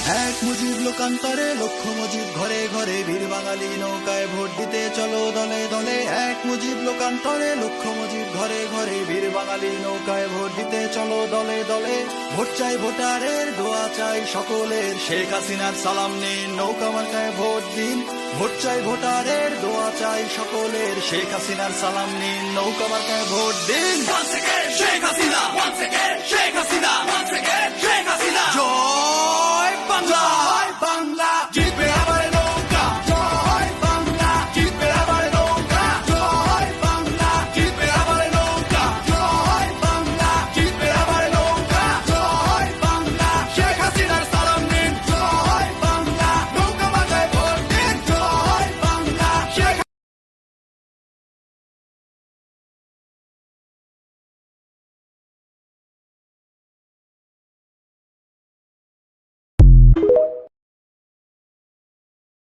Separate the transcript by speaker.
Speaker 1: এক মুজিব লোকান্তরে লক্ষ মুজিব ঘরে ঘরে বীর বাঙালি নৌকায় ভোট দিতে চলো দলে দলে। এক মুজিব লোকান্তরে লক্ষ মুজিব ঘরে ঘরে বীর বাঙালি নৌকায় ভোট দিতে চলো দলে দলে। ভোট চাই ভোটারের দোয়া চাই সকলের, শেখ হাসিনার সালাম নিন নৌকা মার্কায় ভোট দিন। ভোট চাই ভোটারের দোয়া চাই সকলের, শেখ হাসিনার সালাম নিন নৌকা মার্কায় ভোট দিন।
Speaker 2: Once again, Sheikh Hasina. Once again, Sheikh Hasina. Once again.